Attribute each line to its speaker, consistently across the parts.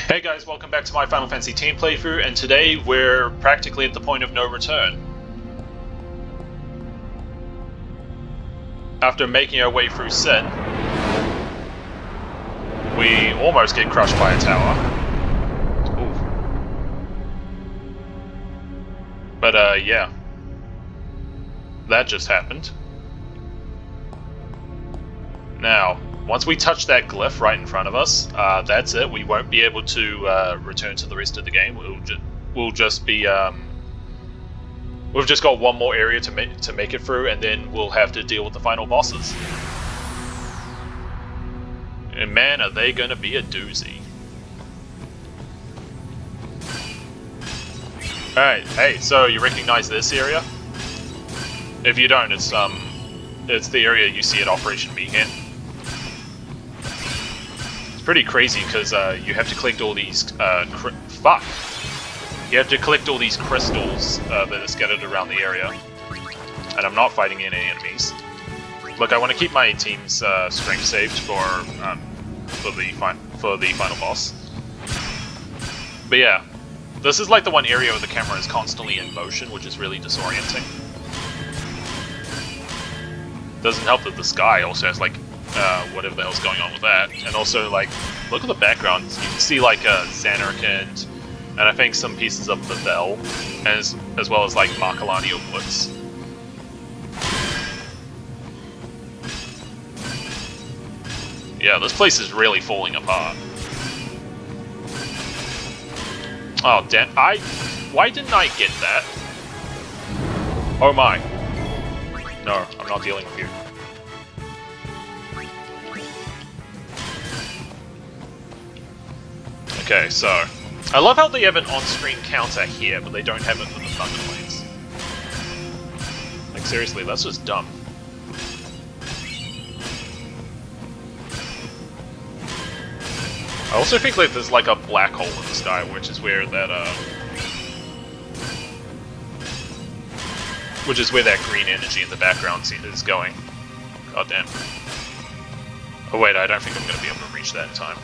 Speaker 1: Hey guys, welcome back to my Final Fantasy X playthrough, and today we're practically at the point of no return. After making our way through Sin, we almost get crushed by a tower. Ooh. But yeah. That just happened. Now, once we touch that glyph right in front of us, that's it. We won't be able to return to the rest of the game. We'll just be we've just got one more area to make it through, and then we'll have to deal with the final bosses. And man, are they gonna be a doozy! All right, hey, so you recognize this area? If you don't, it's the area you see at Operation Mayhem. Pretty crazy because you have to collect all these you have to collect all these crystals that are scattered around the area, and I'm not fighting any enemies. Look, I want to keep my team's strength saved for the final boss. But yeah, this is like the one area where the camera is constantly in motion, which is really disorienting. Doesn't help that the sky also has like whatever the hell's going on with that, and also like look at the backgrounds. You can see like Xanarkand, and I think some pieces of the Bell, as well as like Markalani or Blitz. Yeah, this place is really falling apart. Oh damn! Why didn't I get that? Oh my! No, I'm not dealing with you. Okay, so I love how they have an on-screen counter here, but they don't have it for the Thunderblades. Like seriously, that's just dumb. I also think like there's like a black hole in the sky, which is where that green energy in the background is going. God damn. Oh wait, I don't think I'm gonna be able to reach that in time.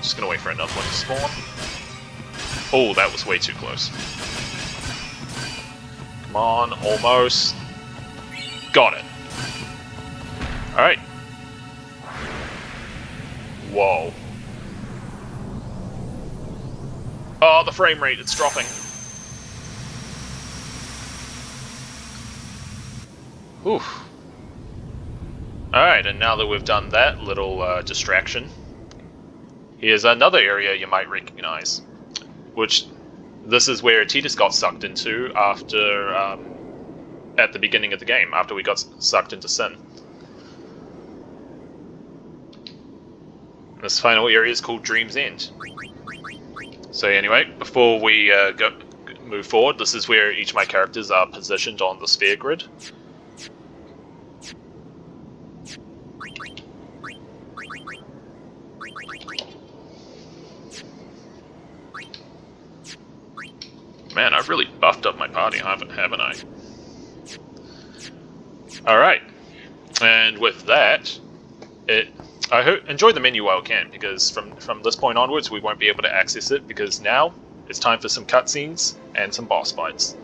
Speaker 1: Just gonna wait for another one to spawn. Oh, that was way too close. Come on, almost. Got it. Alright. Whoa. Oh, the frame rate, it's dropping. Oof. Alright, and now that we've done that little distraction, here's another area you might recognize, which this is where Tidus got sucked into after, at the beginning of the game, after we got sucked into Sin. This final area is called Dream's End. So anyway, before we move forward, this is where each of my characters are positioned on the sphere grid. Man, I've really buffed up my party, haven't I? Alright. And with that, I enjoy the menu while I can, because from this point onwards we won't be able to access it, because now it's time for some cutscenes and some boss fights.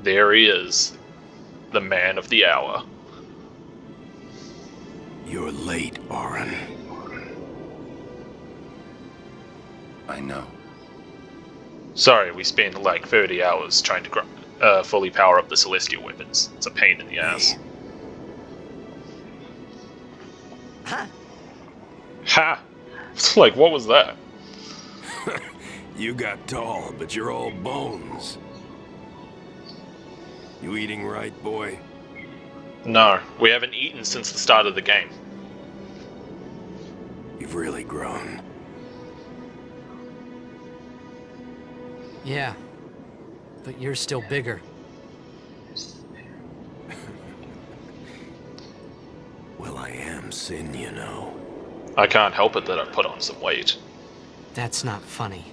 Speaker 1: There he is, the man of the hour.
Speaker 2: You're late, Auron. I know.
Speaker 1: Sorry, we spent like 30 hours trying to fully power up the Celestial weapons. It's a pain in the ass.
Speaker 2: Ha!
Speaker 1: Ha! Like, what was that?
Speaker 2: You got tall, but you're all bones. You eating right, boy?
Speaker 1: No, we haven't eaten since the start of the game.
Speaker 2: You've really grown.
Speaker 3: Yeah, but you're still bigger.
Speaker 2: Well, I am Sin, you know.
Speaker 1: I can't help it that I've put on some weight.
Speaker 3: That's not funny.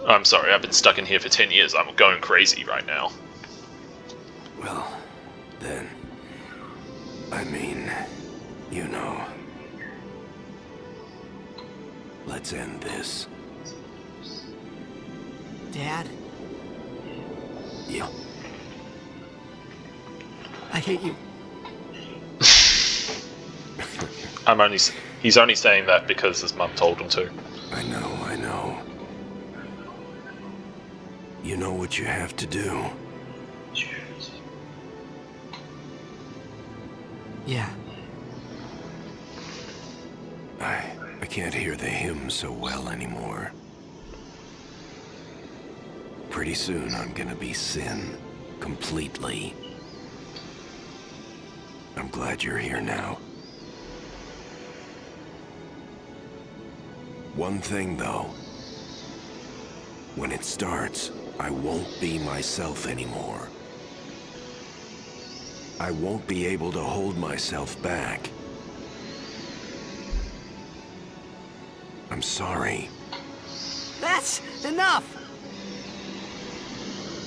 Speaker 1: I'm sorry, I've been stuck in here for 10 years. I'm going crazy right now.
Speaker 2: Well, then... I mean, you know... Let's end this.
Speaker 3: Dad,
Speaker 2: Yeah.
Speaker 3: I hate you.
Speaker 1: He's only saying that because his mum told him to.
Speaker 2: I know. You know what you have to do.
Speaker 3: Yeah.
Speaker 2: I can't hear the hymn so well anymore. Pretty soon I'm gonna be Sin. Completely. I'm glad you're here now. One thing though. When it starts, I won't be myself anymore. I won't be able to hold myself back. I'm sorry.
Speaker 3: That's enough!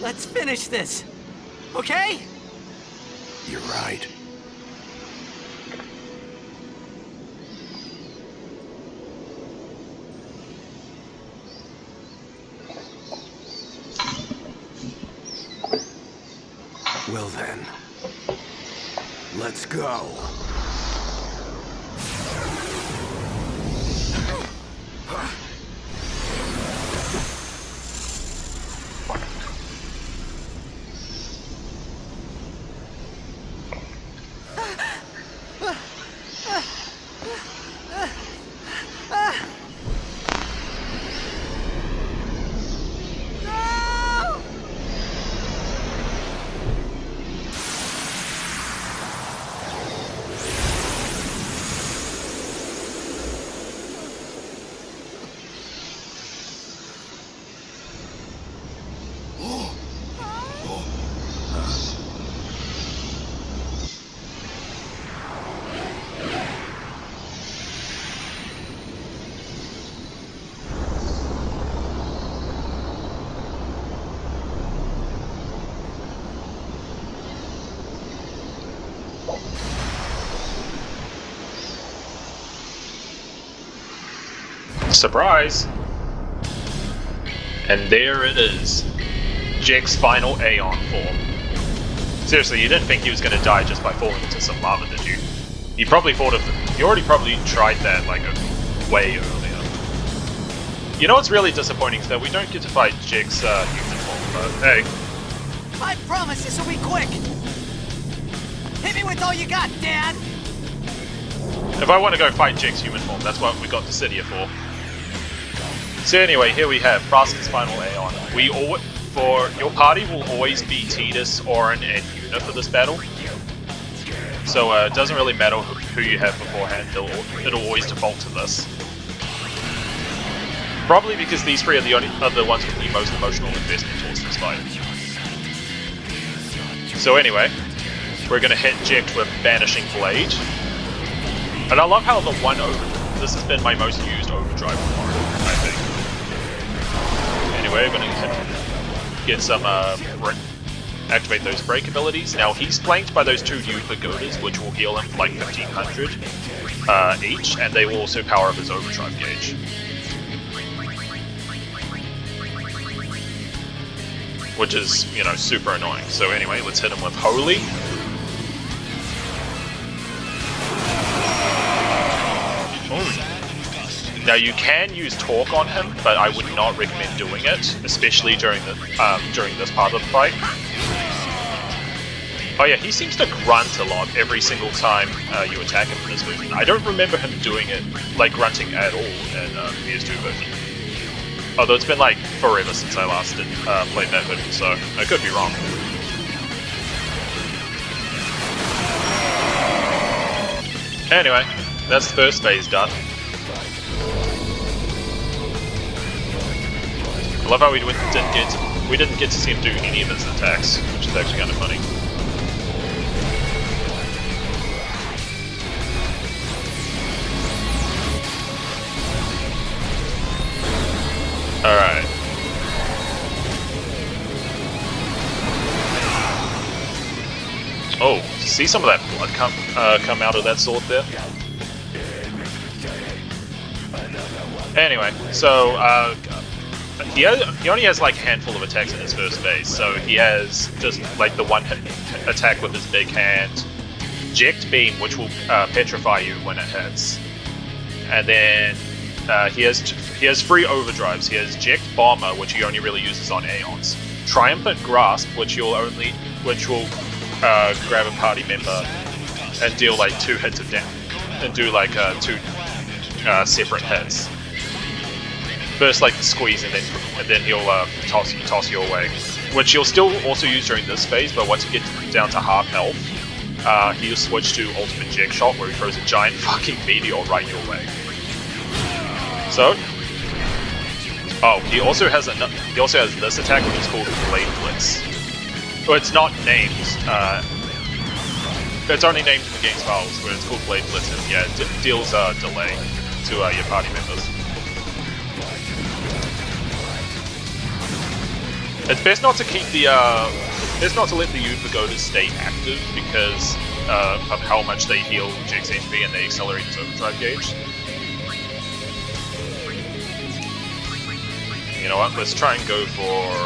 Speaker 3: Let's finish this, okay?
Speaker 2: You're right. Well then, let's go.
Speaker 1: Surprise! And there it is. Jack's final Aeon form. Seriously, you didn't think he was going to die just by falling into some lava, did you? You probably thought of... You already probably tried that, like, way earlier. You know what's really disappointing is that we don't get to fight Jack's human form, but hey.
Speaker 3: I promise this will be quick! Hit me with all you got, Dad!
Speaker 1: If I want to go fight Jack's human form, that's what we got the city for. So anyway, here we have Fraskin's final Aeon. For your party will always be Tidus, Orin, and Yuna for this battle. So it doesn't really matter who you have beforehand, it'll always default to this. Probably because these three are the ones with the most emotional investment towards this fight. So anyway, we're gonna hit Jack with Vanishing Blade. And I love how this has been my most used overdrive card, I think. Anyway, we're gonna get some, activate those break abilities. Now, he's flanked by those two new pagodas, which will heal him for like 1500 each, and they will also power up his overdrive gauge. Which is, you know, super annoying. So anyway, let's hit him with Holy. Now you can use Talk on him, but I would not recommend doing it, especially during this part of the fight. Oh yeah, he seems to grunt a lot every single time you attack him in this version. I don't remember him doing it, like grunting at all in the PS2 version. Although it's been like forever since I last played that version, so I could be wrong. Anyway, that's the first phase done. I love how we didn't get to see him do any of his attacks, which is actually kind of funny. Oh, see some of that blood come out of that sword there? Anyway, so he only has like a handful of attacks in his first phase, so he has just like the one hit attack with his big hand, Eject Beam, which will petrify you when it hits, and then he has 3 overdrives. He has Eject Bomber, which he only really uses on Aeons, Triumphant Grasp, which will grab a party member and deal like 2 hits of damage, and do like 2 separate hits. First, like the squeeze, and then he'll toss you away, which he'll still also use during this phase. But once you get down to half health, he'll switch to Ultimate Jet Shot, where he throws a giant fucking meteor right your way. So, he also has this attack, which is called Blatant Blitz. Well, it's not named. It's only named in the game's files, where it's called Blatant Blitz, and yeah, it deals delay to your party members. It's best not to keep best not to let the Yu Pagodas stay active because of how much they heal Jake's HP and they accelerate his overdrive gauge. You know what? Let's try and go for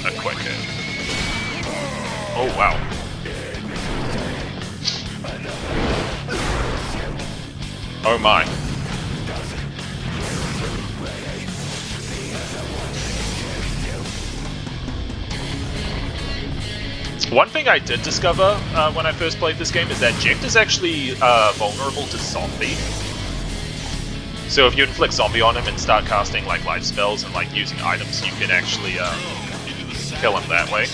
Speaker 1: a quick hit. Oh wow! Oh my! One thing I did discover when I first played this game is that Eject is actually vulnerable to zombie. So if you inflict zombie on him and start casting like life spells and like using items, you can actually kill him that way.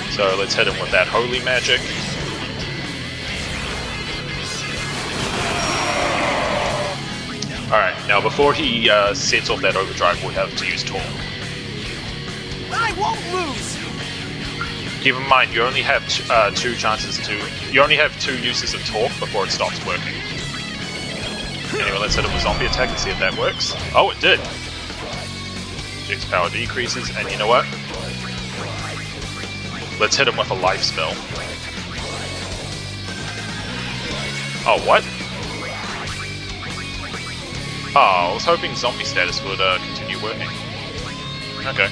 Speaker 1: So let's hit him with that holy magic. Alright, now before he sets off that overdrive, we'll have to use Torque.
Speaker 3: I won't lose!
Speaker 1: Keep in mind, you only have 2 chances to... You only have 2 uses of Torque before it stops working. Anyway, let's hit him with Zombie Attack and see if that works. Oh, it did! Jake's power decreases, and you know what? Let's hit him with a life spell. Oh, what? Oh, I was hoping zombie status would continue working. Okay.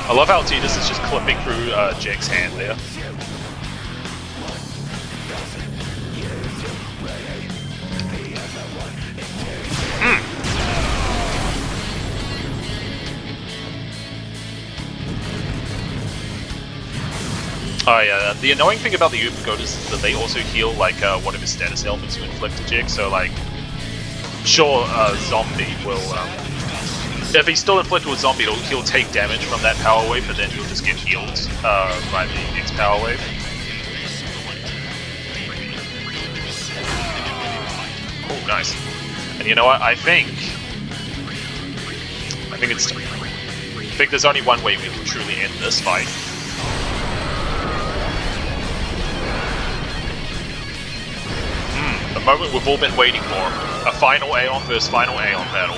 Speaker 1: I love how Tidus is just clipping through Jake's hand there. Oh yeah, the annoying thing about the Yu Pagodas is that they also heal like whatever status ailments you inflict to Jake, so like, sure, Zombie will, if he's still inflicted with Zombie, he'll take damage from that power wave, but then he'll just get healed by the next power wave. Oh, nice. And you know what, I think there's only one way we can truly end this fight. The moment we've all been waiting for. A final Aeon versus final Aeon battle.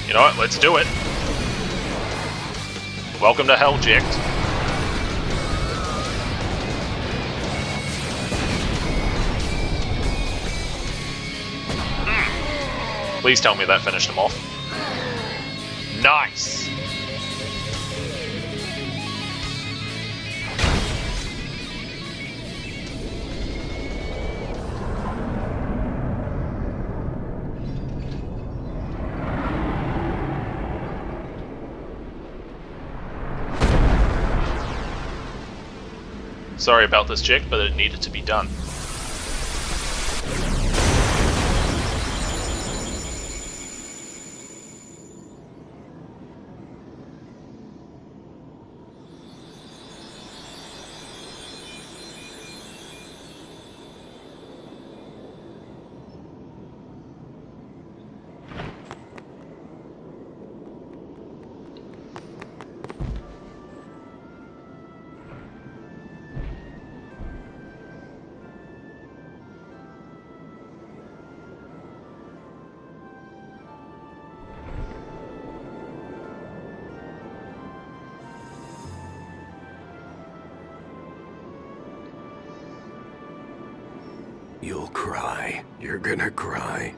Speaker 1: You know what, let's do it. Welcome to Hell, Ject. Please tell me that finished him off. Nice! Sorry about this, Ject, but it needed to be done.
Speaker 2: You'll cry. You're gonna cry.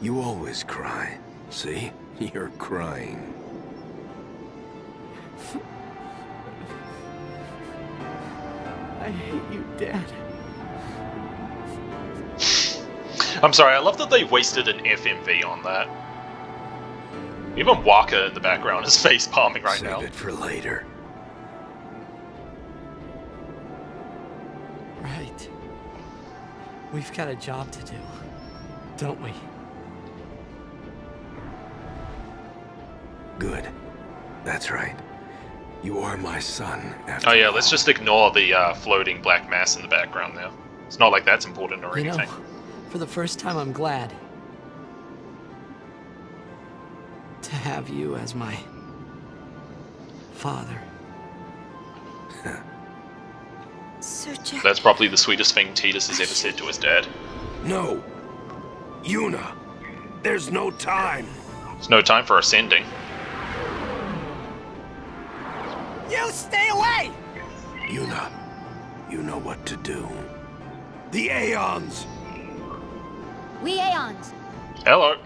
Speaker 2: You always cry. See? You're crying.
Speaker 3: I hate you, Dad.
Speaker 1: I'm sorry, I love that they wasted an FMV on that. Even Waka in the background is face palming right now.
Speaker 2: Save it for later.
Speaker 3: Right. We've got a job to do, don't we?
Speaker 2: Good. That's right. You are my son, after
Speaker 1: Oh yeah,
Speaker 2: all.
Speaker 1: let's just ignore the floating black mass in the background there. It's not like that's important or
Speaker 3: You know,
Speaker 1: anything.
Speaker 3: for the first time, I'm glad to have you as my father.
Speaker 4: So Jack,
Speaker 1: That's probably the sweetest thing Tidus has ever said to his dad.
Speaker 2: No! Yuna! There's no time!
Speaker 1: There's no time for ascending.
Speaker 3: You stay away!
Speaker 2: Yuna, you know what to do. The Aeons!
Speaker 4: we Aeons,
Speaker 1: Hello.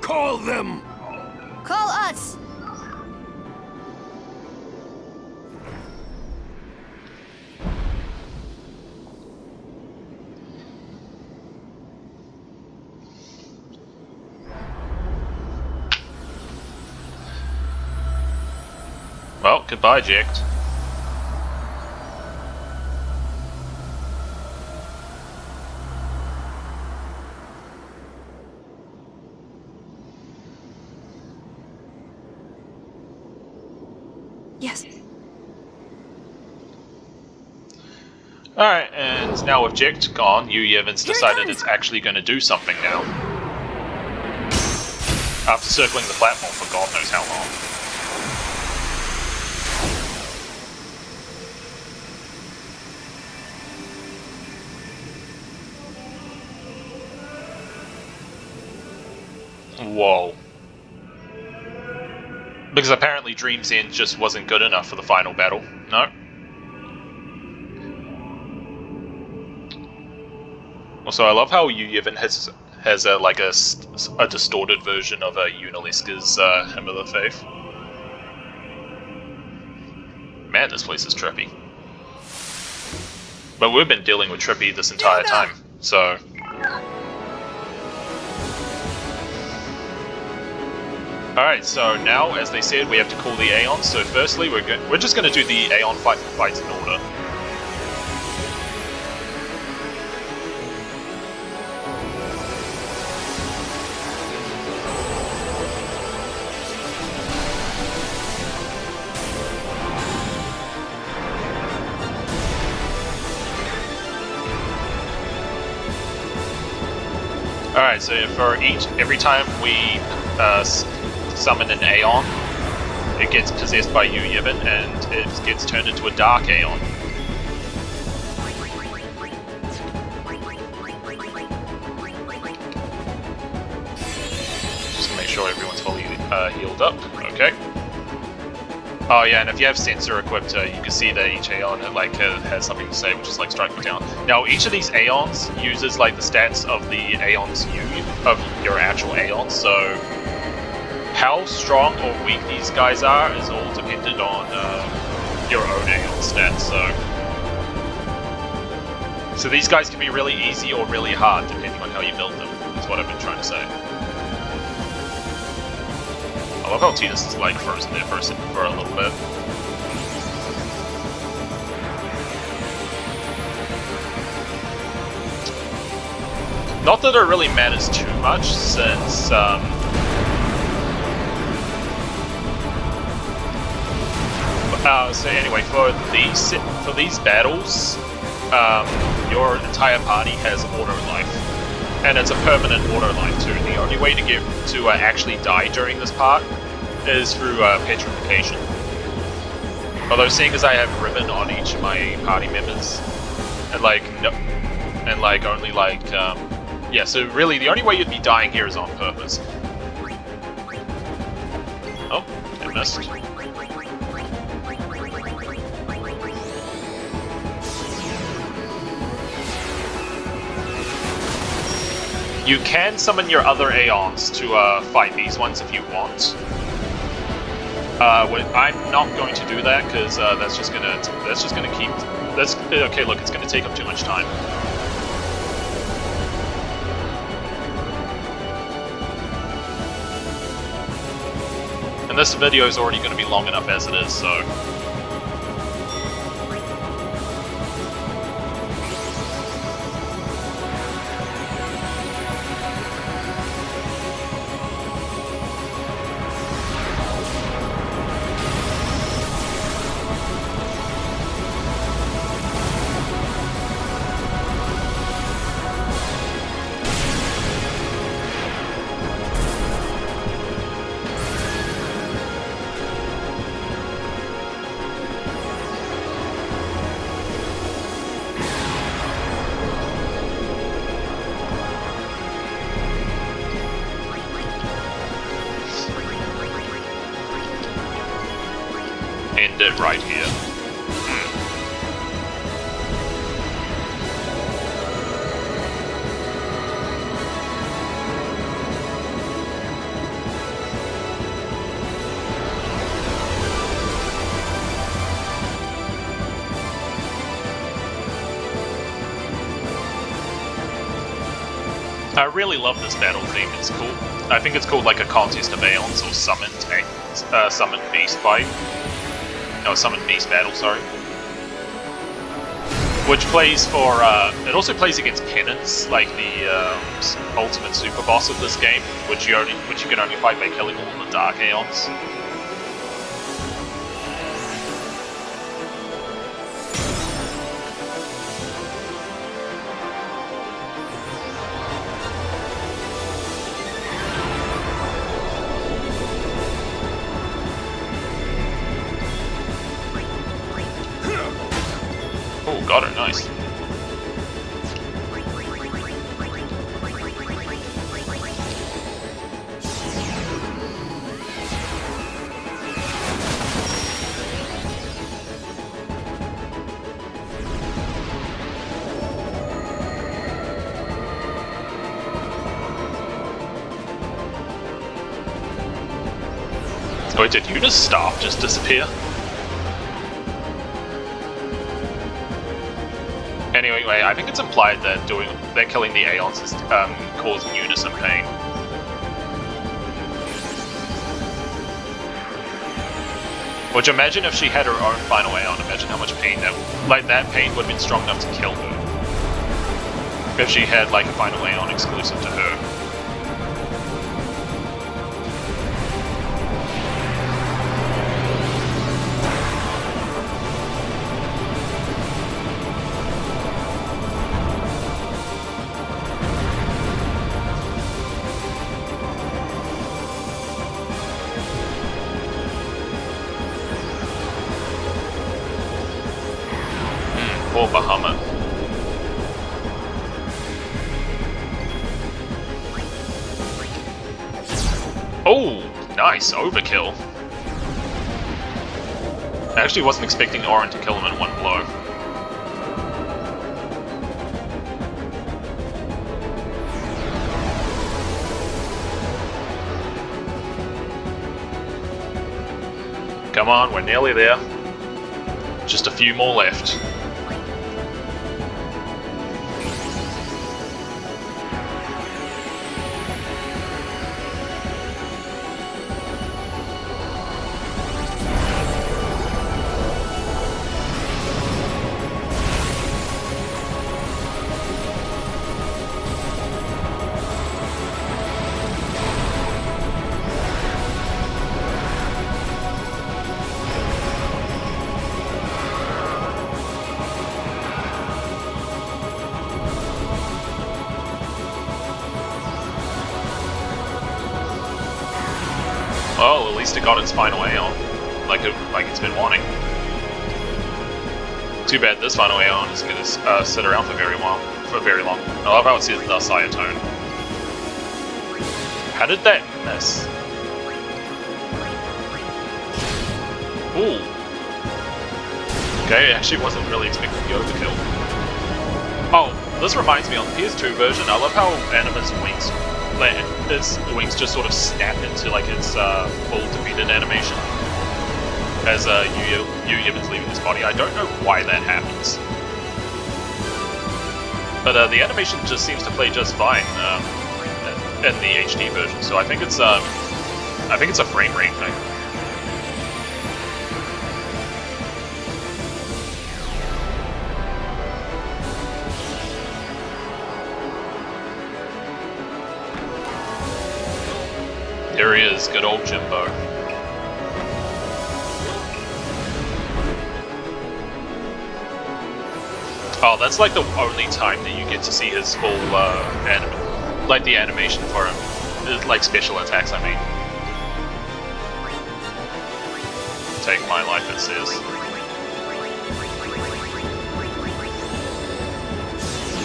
Speaker 2: Call them!
Speaker 4: call us!
Speaker 1: Well, goodbye, Jekt.
Speaker 4: Yes.
Speaker 1: Alright, and now with Jekt gone, Yu Yevon's
Speaker 4: Here it
Speaker 1: decided
Speaker 4: comes.
Speaker 1: it's actually going to do something now. After circling the platform for God knows how long. Whoa. Because apparently Dream's End just wasn't good enough for the final battle. No. Also, I love how Yu Yevon has a distorted version of Unaliska's Hymn of the Faith. Man, this place is trippy. But we've been dealing with trippy this entire time, so... Alright, so now, as they said, we have to call the Aeons. So firstly, we're just going to do the Aeon fights in order. Alright, so for every time we summon an Aeon, it gets possessed by Yu Yevon and it gets turned into a Dark Aeon. Just to make sure everyone's fully healed up. Okay. Oh yeah, and if you have Sensor equipped, you can see that each Aeon has something to say, which is like strike me down. Now each of these Aeons uses like the stats of the Aeons of your actual Aeon, so how strong or weak these guys are is all dependent on your own Aeon stats. So these guys can be really easy or really hard depending on how you build them. Is what I've been trying to say. I love how Tidus is like frozen there for a little bit. Not that it really matters too much, since so anyway, for these battles, your entire party has auto life, and it's a permanent auto life too. The only way to get to actually die during this part is through petrification. Although, seeing as I have ribbon on each of my party members, and yeah, so really the only way you'd be dying here is on purpose. Oh, it missed. You can summon your other Aeons to fight these ones if you want. I'm not going to do that because that's just gonna keep. Okay. Look, it's gonna take up too much time. And this video is already going to be long enough as it is, so. End it right here. I really love this battle theme. It's cool. I think it's called like a contest of Aeons or summoned beast fight. No, summoned beast battle, sorry. Which plays for, it also plays against Penance, like the ultimate super boss of this game, which you can only fight by killing all the Dark Aeons. Oh, got her, nice. Wait, did Yuna's staff just disappear? Anyway, I think it's implied that killing the Aeons is causing Yuna some pain. Which, imagine if she had her own final Aeon, imagine how much pain that pain would have been strong enough to kill her. If she had like a final Aeon exclusive to her. Poor Bahamut. Oh, nice, overkill. I actually wasn't expecting Auron to kill him in one blow. Come on, we're nearly there. Just a few more left. Well, at least it got its final Aeon, like it's been wanting. Too bad this final Aeon is going to sit around for very long. I love how it says the Cyatone. How did that miss? Ooh. Okay, I actually wasn't really expecting the overkill. Oh, this reminds me on the PS2 version. I love how Anima's wings, like, its wings just sort of snap into like its full defeated animation as Yu Yevon's leaving his body. I don't know why that happens, but the animation just seems to play just fine in the HD version. So I think it's a frame rate thing. There he is, good old Jimbo. Oh, that's like the only time that you get to see his full like the animation for him, like special attacks. I mean, take my life, it says.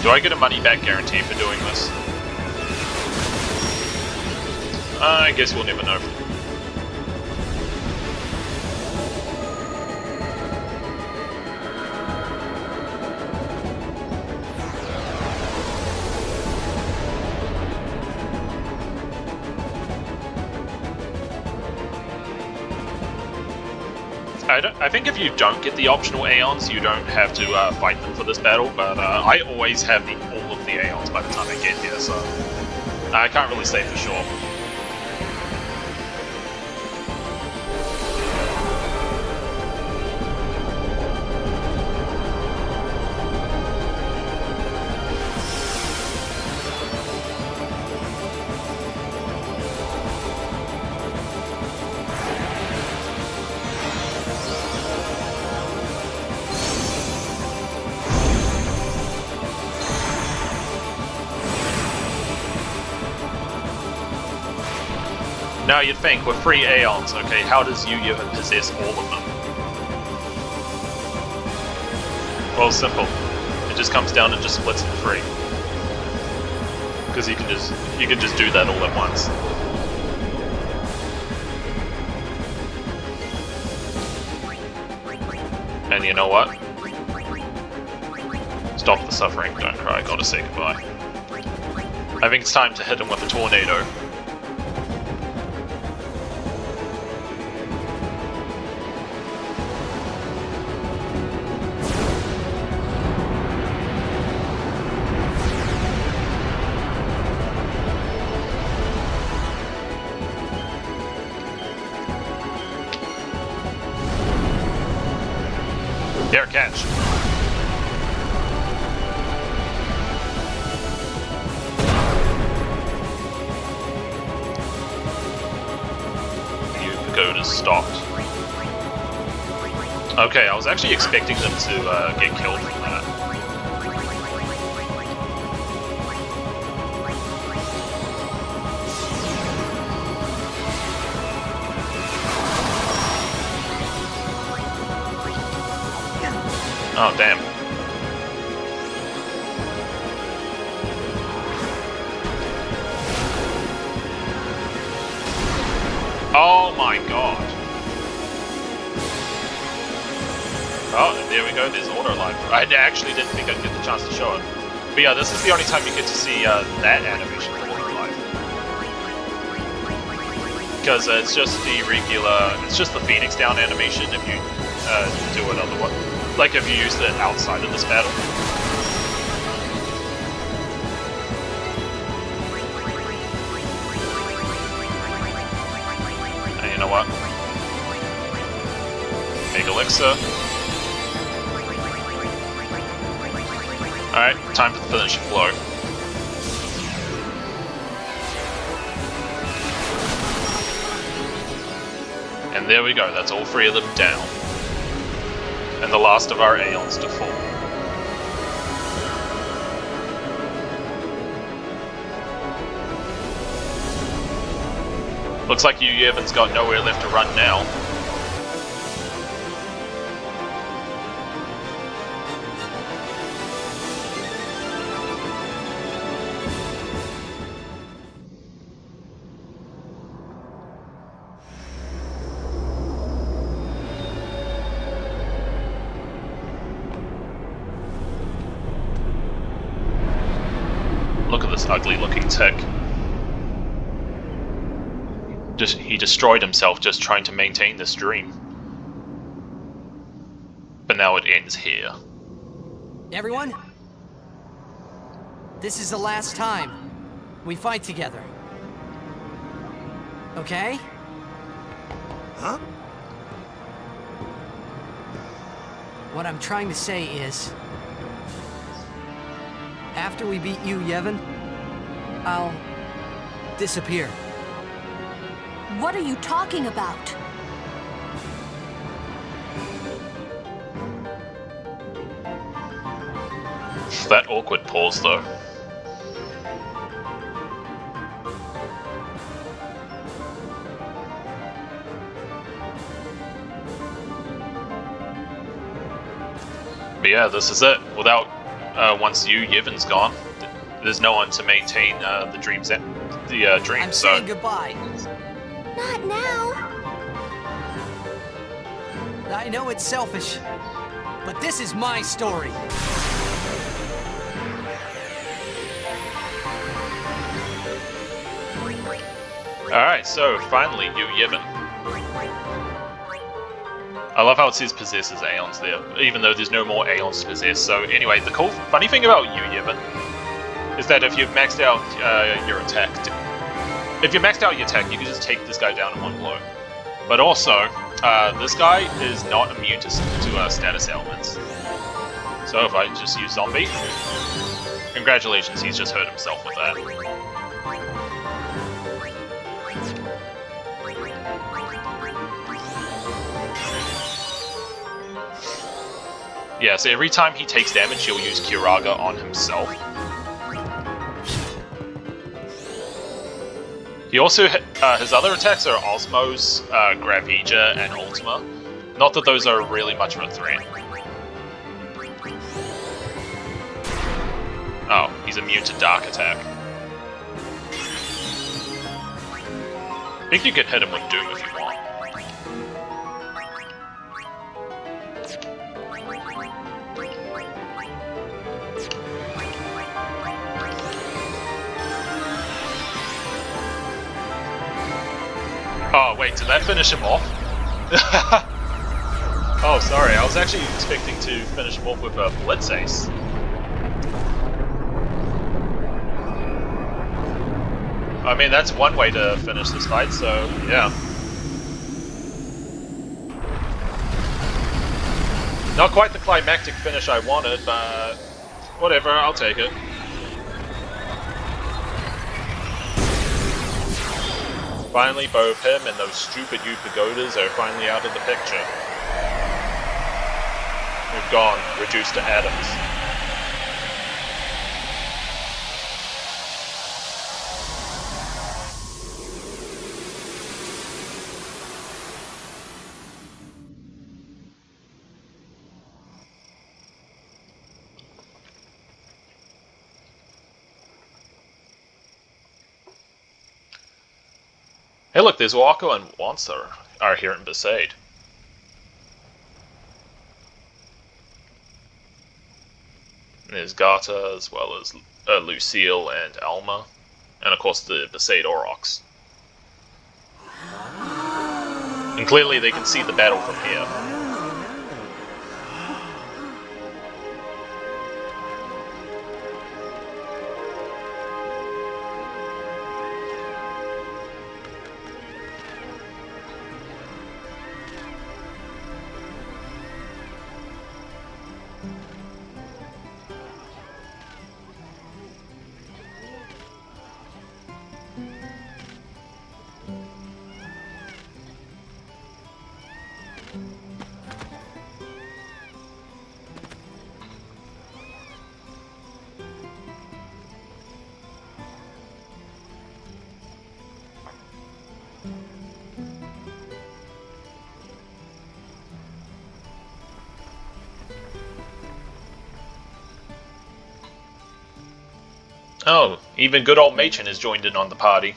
Speaker 1: Do I get a money back guarantee for doing this? I guess we'll never know. I think if you don't get the optional Aeons, you don't have to fight them for this battle, but I always have all of the Aeons by the time I get here, so I can't really say for sure. Now you'd think, with 3 Aeons, okay, how does Yu Yevon possess all of them? Well, simple. It just comes down and just splits in 3. Because you can just do that all at once. And you know what? Stop the suffering, don't cry, gotta say goodbye. I think it's time to hit him with a tornado. There, catch. New pagoda's stopped. Okay, I was actually expecting them to get killed from that. Oh, damn. Oh my god. Oh, there we go, there's auto life. I actually didn't think I'd get the chance to show it. But yeah, this is the only time you get to see that animation for auto life. Because it's just the regular, it's just the Phoenix down animation if you do it otherwise. Like if you used it outside of this battle. And you know what? Mega Elixir. Alright, time to finish your blow. And there we go, that's all 3 of them down. And the last of our Aeons to fall. Looks like Yu Yevon's got nowhere left to run now. this ugly looking tick. He destroyed himself just trying to maintain this dream. But now it ends here.
Speaker 3: Everyone? This is the last time we fight together. Okay?
Speaker 2: Huh?
Speaker 3: What I'm trying to say is, after we beat Yu Yevon, I'll disappear.
Speaker 4: What are you talking about?
Speaker 1: That awkward pause, though. But yeah, this is it. Without, once Yu Yevon's gone, there's no one to maintain the dream.
Speaker 3: I'm saying goodbye.
Speaker 4: Not now.
Speaker 3: I know it's selfish, but this is my story.
Speaker 1: Alright, so finally, Yu Yevon. I love how it says possesses Aeons there, even though there's no more Aeons to possess. So anyway, the funny thing about Yu Yevon is that if you've maxed out your attack, you can just take this guy down in one blow. But also, this guy is not immune to status ailments. So if I just use Zombie, congratulations, he's just hurt himself with that. Yeah, so every time he takes damage, he'll use Kiraga on himself. He also, his other attacks are Osmos, Gravija, and Ultima. Not that those are really much of a threat. Oh, he's immune to Dark Attack. I think you could hit him with Doom if you want. Oh, wait, did that finish him off? Oh, sorry, I was actually expecting to finish him off with a Blitz Ace. I mean, that's one way to finish this fight, so, yeah. Not quite the climactic finish I wanted, but whatever, I'll take it. Finally, both him and those stupid Yu Pagodas are finally out of the picture. They've gone, reduced to atoms. Hey look, there's Wako and Wansa are here in Besaid. There's Gata, as well as Lucille and Alma, and of course the Besaid Aurochs. And clearly they can see the battle from here. Oh, even good old Machen has joined in on the party.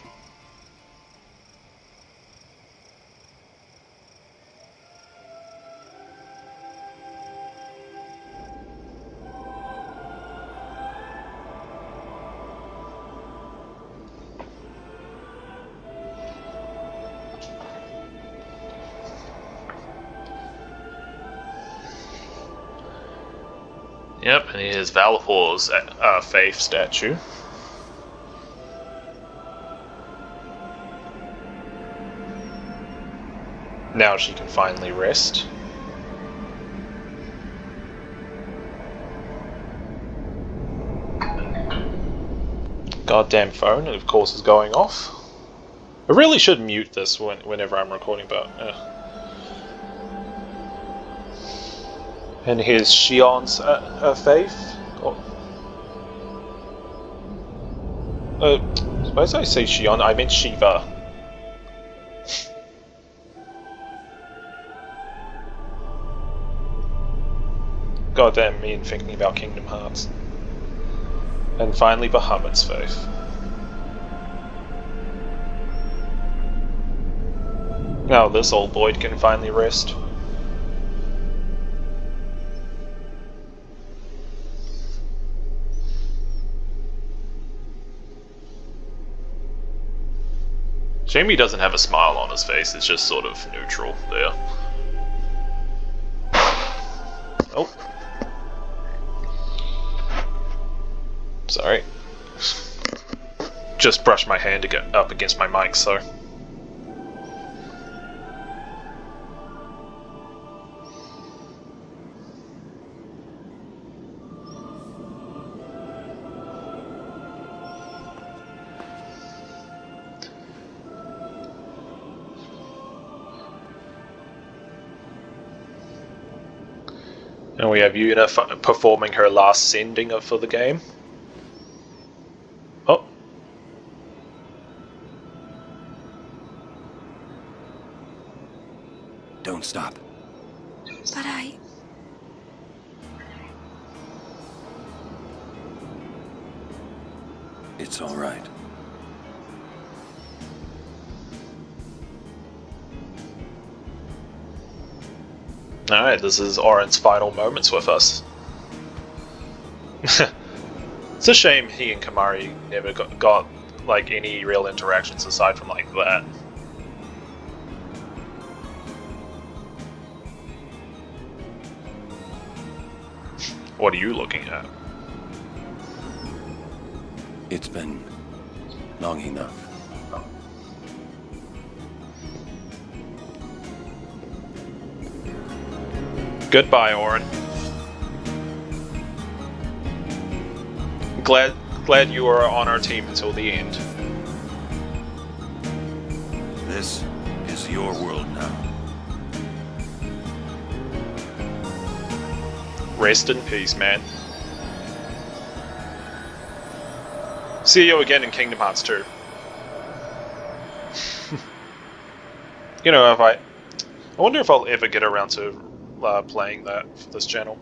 Speaker 1: Yep, and here's Valahor's Faith statue. Now she can finally rest. Goddamn phone, of course, is going off. I really should mute this whenever I'm recording, but... And here's Shion's faith. Suppose I say Shion, I meant Shiva. Goddamn me and thinking about Kingdom Hearts. And finally Bahamut's faith. Now this old boy can finally rest. Jamie doesn't have a smile on his face, it's just sort of neutral there. Oh. Sorry. Just brushed my hand to get up against my mic, so... And we have Yuna performing her last sending for the game. Oh.
Speaker 2: Don't stop.
Speaker 4: But
Speaker 2: It's all right.
Speaker 1: Alright, this is Oren's final moments with us. It's a shame he and Kamari never got like any real interactions aside from like that. What are you looking at?
Speaker 2: It's been long enough.
Speaker 1: Goodbye, Oren. Glad you are on our team until the end.
Speaker 2: This is your world now.
Speaker 1: Rest in peace, man. See you again in Kingdom Hearts 2. You know, I wonder if I'll ever get around to playing that for this channel.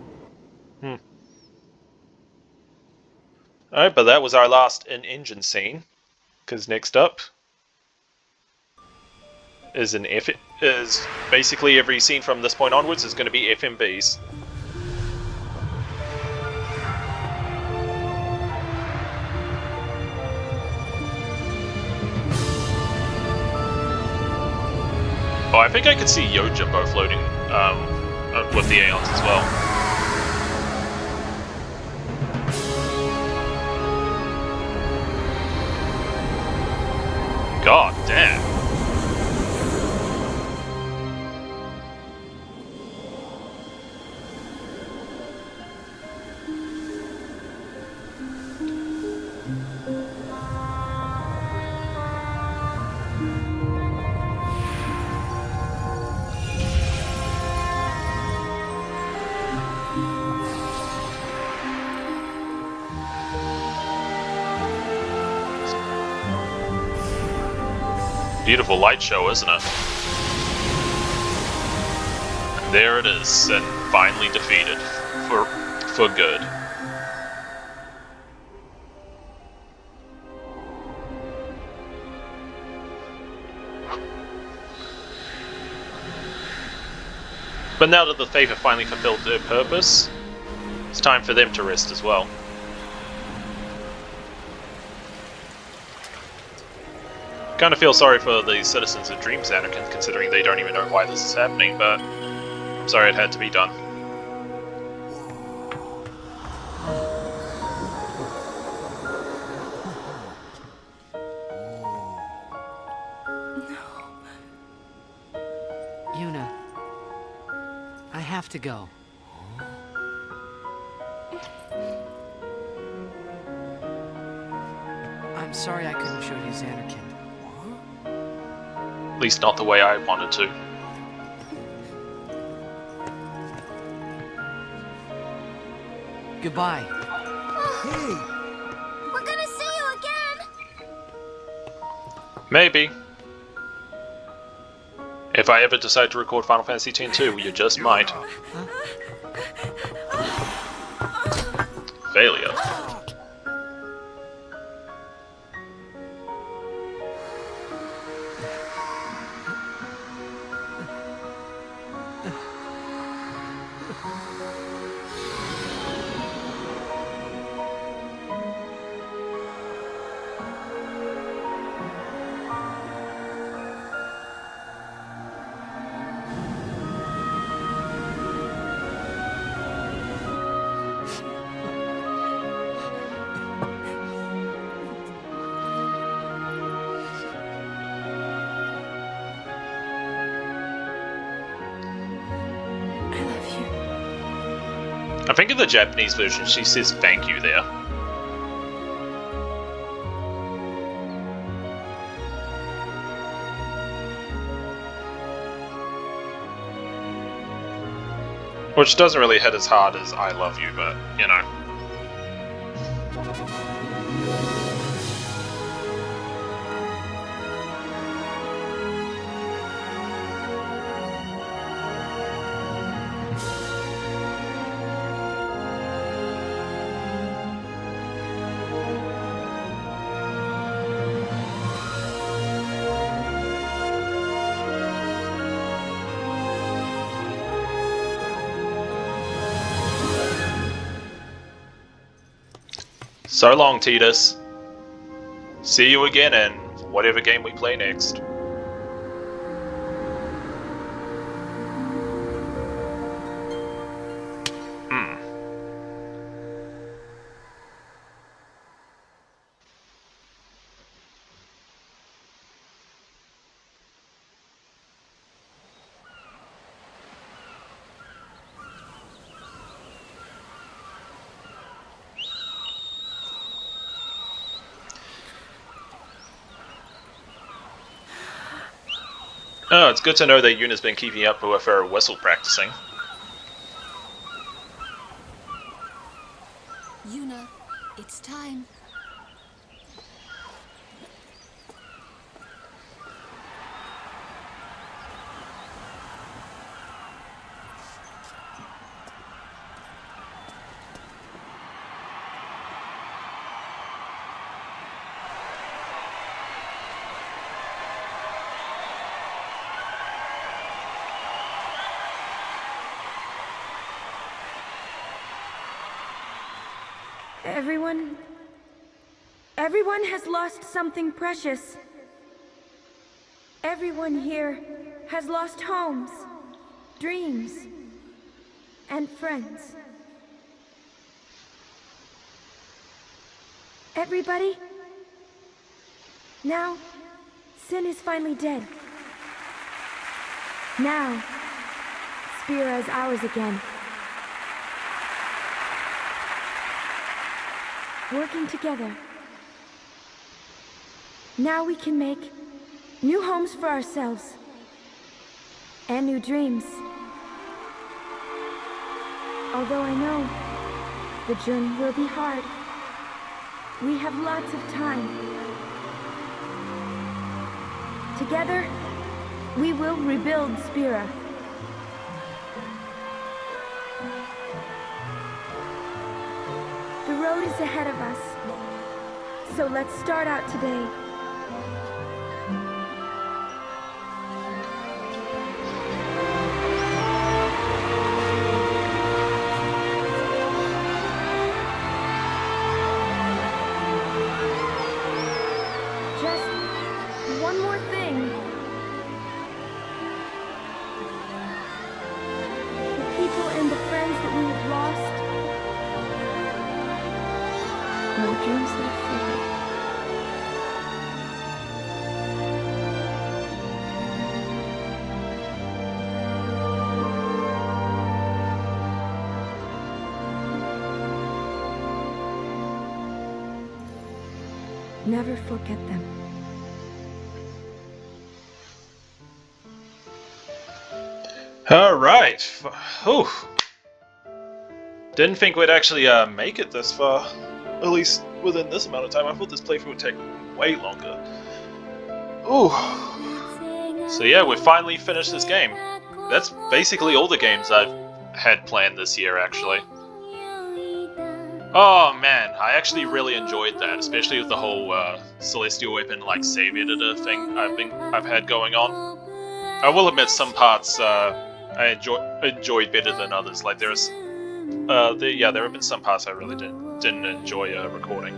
Speaker 1: Alright, but that was our last in-engine scene. Because next up is basically every scene from this point onwards is going to be FMBs. Oh, I think I could see Yojimbo floating with the Aeons as well. God damn. Beautiful light show, isn't it? And there it is, and finally defeated for good. But now that the Faith have finally fulfilled their purpose, it's time for them to rest as well. Kind of feel sorry for the citizens of Dream Center, considering they don't even know why this is happening, but I'm sorry it had to be done.
Speaker 3: to go. I'm sorry I couldn't show you Xanarkand.
Speaker 1: At least not the way I wanted to.
Speaker 3: Goodbye.
Speaker 4: We're gonna see you again!
Speaker 1: Maybe. If I ever decide to record Final Fantasy X 2, you just might. Failure. I think in the Japanese version she says thank you there. Which doesn't really hit as hard as I love you, but you know. So long, Tidus. See you again in whatever game we play next. Oh, it's good to know that Yuna's been keeping up with her whistle practicing.
Speaker 4: Yuna, it's time.
Speaker 5: Everyone has lost something precious. Everyone here has lost homes, dreams, and friends. Everybody? Now, Sin is finally dead. Now, Spira is ours again. Working together. Now we can make new homes for ourselves. And new dreams. Although I know the journey will be hard, we have lots of time. Together, we will rebuild Spira. The road is ahead of us, so let's start out today. Just one more thing. The people and the friends that we have lost. No dreams that fade. Never forget them.
Speaker 1: Alright. Whew. Didn't think we'd actually make it this far. At least within this amount of time. I thought this playthrough would take way longer. Ooh. So yeah, we finally finished this game. That's basically all the games I've had planned this year, actually. Oh man, I actually really enjoyed that, especially with the whole Celestial Weapon like save editor thing I've had going on. I will admit some parts I enjoyed better than others. Like there have been some parts I really didn't enjoy recording.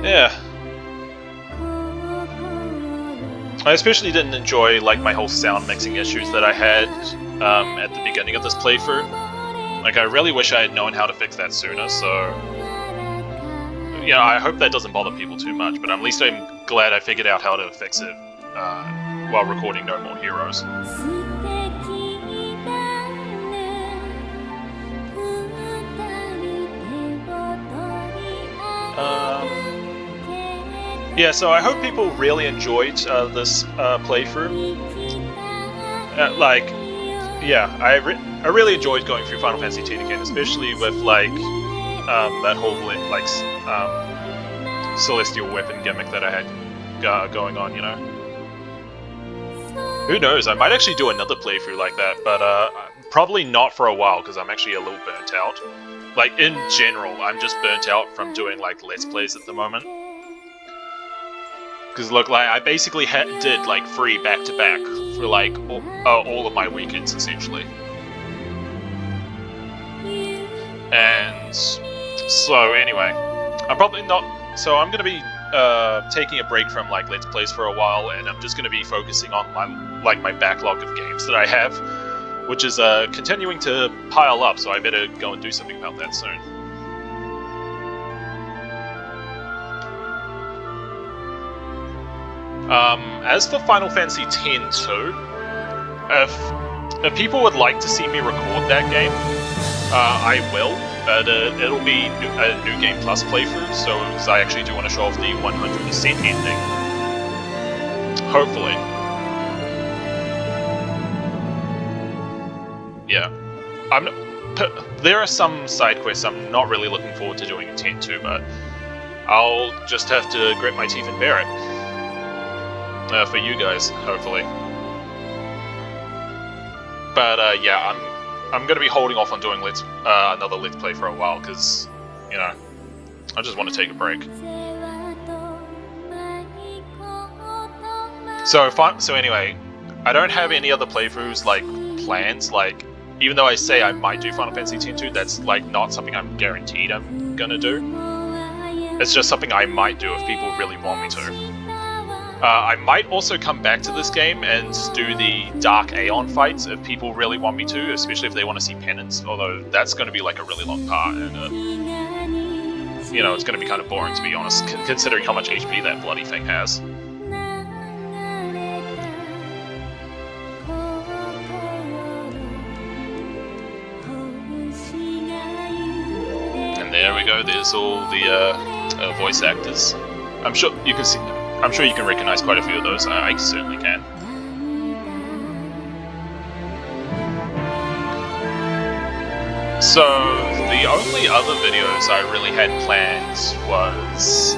Speaker 1: Yeah. I especially didn't enjoy like my whole sound mixing issues that I had at the beginning of this playthrough. Like I really wish I had known how to fix that sooner, so yeah, I hope that doesn't bother people too much, but at least I'm glad I figured out how to fix it while recording No More Heroes. Yeah, so I hope people really enjoyed this playthrough. I really enjoyed going through Final Fantasy X again, especially with like that whole like Celestial Weapon gimmick that I had going on, you know. Who knows? I might actually do another playthrough like that, but probably not for a while because I'm actually a little burnt out. Like in general, I'm just burnt out from doing like Let's Plays at the moment. Because look, like I basically did like 3 back-to-back for like all of my weekends essentially. And so anyway, I'm probably not. So I'm gonna be taking a break from like Let's Plays for a while, and I'm just gonna be focusing on my backlog of games that I have, which is continuing to pile up. So I better go and do something about that soon. As for Final Fantasy X-2, if people would like to see me record that game, I will, but it'll be a New Game Plus playthrough, so because I actually do want to show off the 100% ending. Hopefully. Yeah. There are some side quests I'm not really looking forward to doing in X-2, but I'll just have to grit my teeth and bear it. For you guys, hopefully. But yeah, I'm gonna be holding off on doing another Let's Play for a while because, you know, I just want to take a break. So anyway, I don't have any other playthroughs like plans. Like, even though I say I might do Final Fantasy X-2, that's like not something I'm guaranteed I'm gonna do. It's just something I might do if people really want me to. I might also come back to this game and do the Dark Aeon fights if people really want me to, especially if they want to see Penance, although that's going to be like a really long part, and you know, it's going to be kind of boring to be honest, considering how much HP that bloody thing has. And there we go, there's all the voice actors. I'm sure you can see. I'm sure you can recognize quite a few of those. I certainly can. So, the only other videos I really had planned was,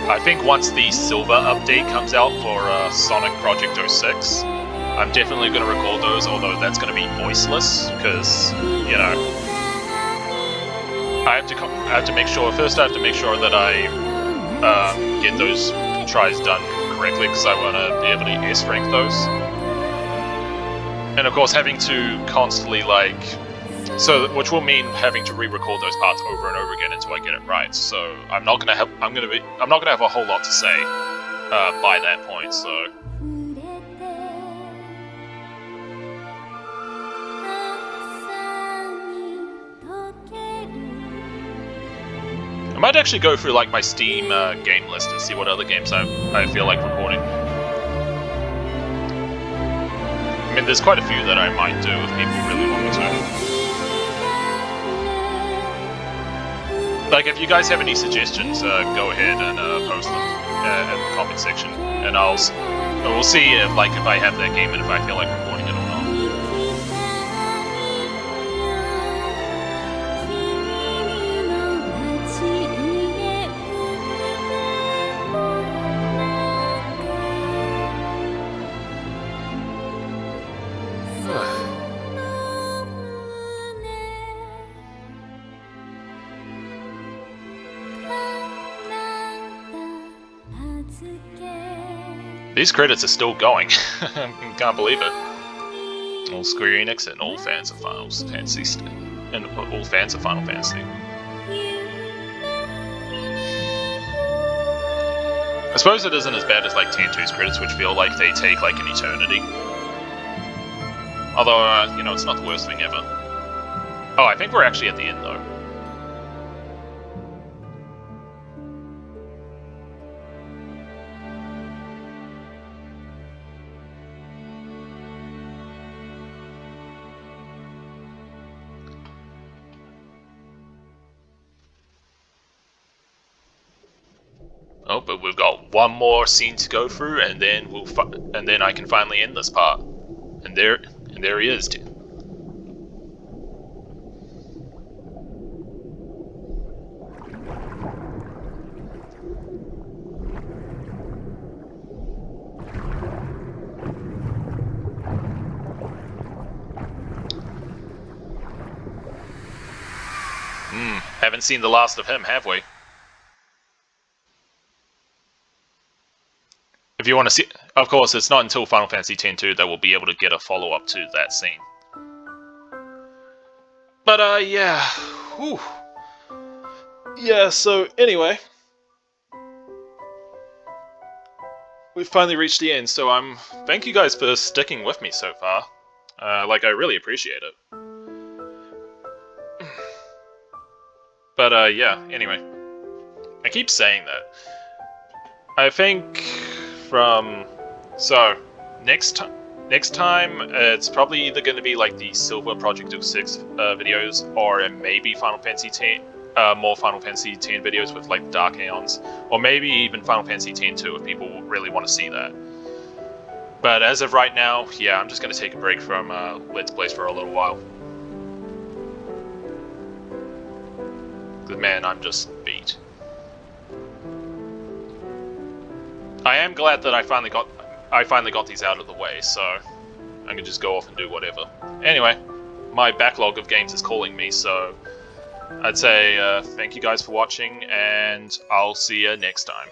Speaker 1: I think once the Silver update comes out for Sonic Project 06, I'm definitely going to record those, although that's going to be voiceless, because, you know, I have to make sure that I get those tries done correctly, because I want to be able to S rank those. And of course having to constantly which will mean having to re-record those parts over and over again until I get it right. So I'm not gonna have a whole lot to say by that point, so I might actually go through like my Steam game list and see what other games I feel like recording. mean, there's quite a few that I might do if people really want me to. Like, if you guys have any suggestions, go ahead and post them in the comment section, and we'll see if I have that game and if I feel like recording it or not. These credits are still going. Can't believe it. All Square Enix and all fans of Final Fantasy and all fans of Final Fantasy. I suppose it isn't as bad as like TN2's credits, which feel like they take like an eternity. Although, you know, it's not the worst thing ever. Oh, I think we're actually at the end though. Oh, but we've got one more scene to go through, and then then I can finally end this part. And there he is. Haven't seen the last of him, have we? If you want to see, of course, it's not until Final Fantasy X-2 that we'll be able to get a follow-up to that scene. But, yeah. Whew. Yeah, so, anyway. We've finally reached the end, so thank you guys for sticking with me so far. Like, I really appreciate it. But, yeah, anyway. I keep saying that. I think next time it's probably either going to be like the Silver Project 6 videos, or maybe Final Fantasy X, more Final Fantasy X videos with like Dark Aeons, or maybe even Final Fantasy X-2 if people really want to see that. But as of right now, yeah, I'm just going to take a break from Let's Plays for a little while. Because man, I'm just beat. I am glad that I finally got these out of the way, so I can just go off and do whatever. Anyway, my backlog of games is calling me, so I'd say thank you guys for watching, and I'll see you next time.